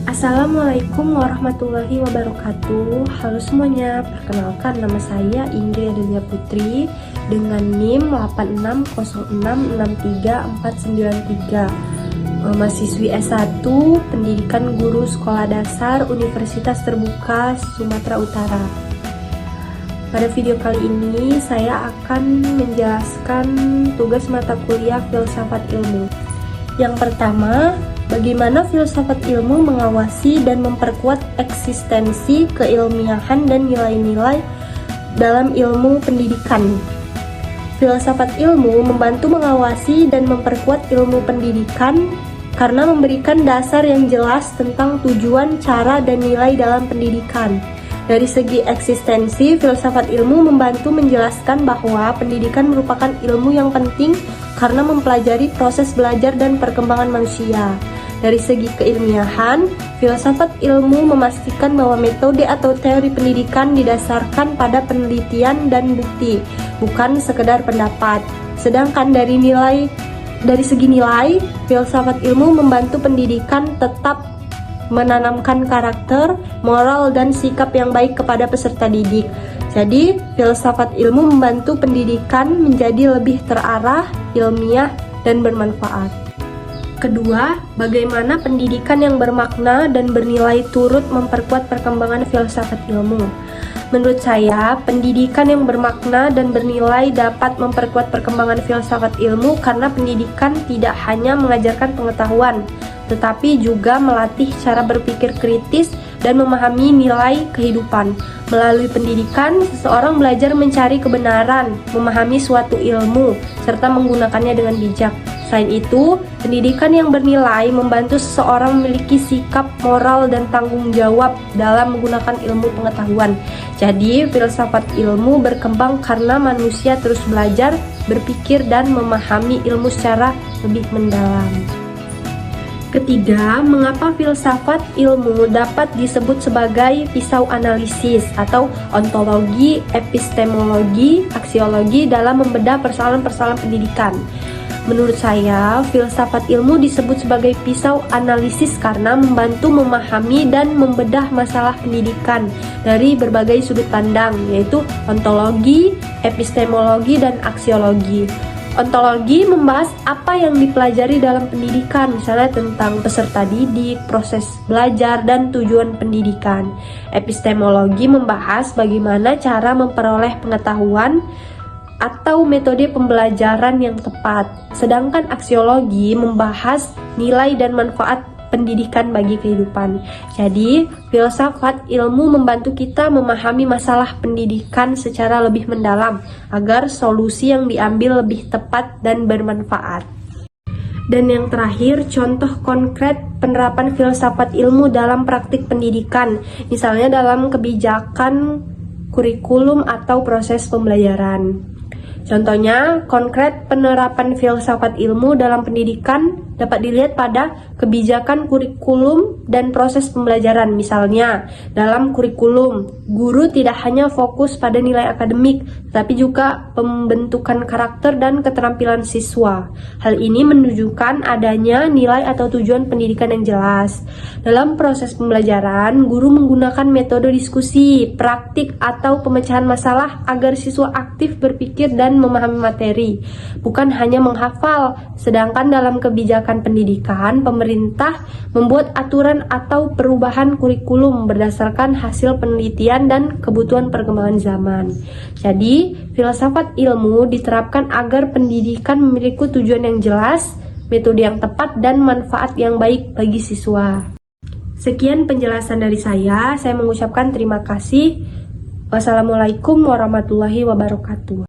Assalamualaikum warahmatullahi wabarakatuh. Halo semuanya, perkenalkan nama saya Indri Adelia Putri dengan NIM 860663493, mahasiswi S1 Pendidikan Guru Sekolah Dasar Universitas Terbuka Sumatera Utara. Pada video kali ini saya akan menjelaskan tugas mata kuliah Filsafat Ilmu. Yang pertama, bagaimana filsafat ilmu mengawasi dan memperkuat eksistensi keilmiahan dan nilai-nilai dalam ilmu pendidikan. Filsafat ilmu membantu mengawasi dan memperkuat ilmu pendidikan karena memberikan dasar yang jelas tentang tujuan, cara, dan nilai dalam pendidikan. Dari segi eksistensi, filsafat ilmu membantu menjelaskan bahwa pendidikan merupakan ilmu yang penting karena mempelajari proses belajar dan perkembangan manusia. Dari segi keilmiahan, filsafat ilmu memastikan bahwa metode atau teori pendidikan didasarkan pada penelitian dan bukti, bukan sekedar pendapat. Sedangkan dari segi nilai, filsafat ilmu membantu pendidikan tetap menanamkan karakter, moral, dan sikap yang baik kepada peserta didik. Jadi, filsafat ilmu membantu pendidikan menjadi lebih terarah, ilmiah, dan bermanfaat. Kedua, bagaimana pendidikan yang bermakna dan bernilai turut memperkuat perkembangan filsafat ilmu. Menurut saya, pendidikan yang bermakna dan bernilai dapat memperkuat perkembangan filsafat ilmu karena pendidikan tidak hanya mengajarkan pengetahuan, tetapi juga melatih cara berpikir kritis dan memahami nilai kehidupan. Melalui pendidikan, seseorang belajar mencari kebenaran, memahami suatu ilmu, serta menggunakannya dengan bijak. Selain itu, pendidikan yang bernilai membantu seseorang memiliki sikap moral dan tanggung jawab dalam menggunakan ilmu pengetahuan. Jadi, filsafat ilmu berkembang karena manusia terus belajar, berpikir, dan memahami ilmu secara lebih mendalam. Ketiga, mengapa filsafat ilmu dapat disebut sebagai pisau analisis atau ontologi, epistemologi, aksiologi dalam membedah persoalan-persoalan pendidikan. Menurut saya, filsafat ilmu disebut sebagai pisau analisis karena membantu memahami dan membedah masalah pendidikan dari berbagai sudut pandang, yaitu ontologi, epistemologi, dan aksiologi. Ontologi membahas apa yang dipelajari dalam pendidikan, misalnya tentang peserta didik, proses belajar, dan tujuan pendidikan. Epistemologi membahas bagaimana cara memperoleh pengetahuan atau metode pembelajaran yang tepat. Sedangkan aksiologi membahas nilai dan manfaat pendidikan bagi kehidupan. Jadi, filsafat ilmu membantu kita memahami masalah pendidikan secara lebih mendalam agar solusi yang diambil lebih tepat dan bermanfaat. Dan yang terakhir, contoh konkret penerapan filsafat ilmu dalam praktik pendidikan, misalnya dalam kebijakan kurikulum atau proses pembelajaran. Contohnya, konkret penerapan filsafat ilmu dalam pendidikan dapat dilihat pada kebijakan kurikulum dan proses pembelajaran. Misalnya, dalam kurikulum, guru tidak hanya fokus pada nilai akademik, tapi juga pembentukan karakter dan keterampilan siswa. Hal ini menunjukkan adanya nilai atau tujuan pendidikan yang jelas. Dalam proses pembelajaran, guru menggunakan metode diskusi, praktik, atau pemecahan masalah agar siswa aktif berpikir dan memahami materi, bukan hanya menghafal. Sedangkan dalam kebijakan pendidikan, pemerintah membuat aturan atau perubahan kurikulum berdasarkan hasil penelitian dan kebutuhan perkembangan zaman. Jadi, filsafat ilmu diterapkan agar pendidikan memiliki tujuan yang jelas, metode yang tepat, dan manfaat yang baik bagi siswa. Sekian penjelasan dari saya mengucapkan terima kasih. Wassalamualaikum warahmatullahi wabarakatuh.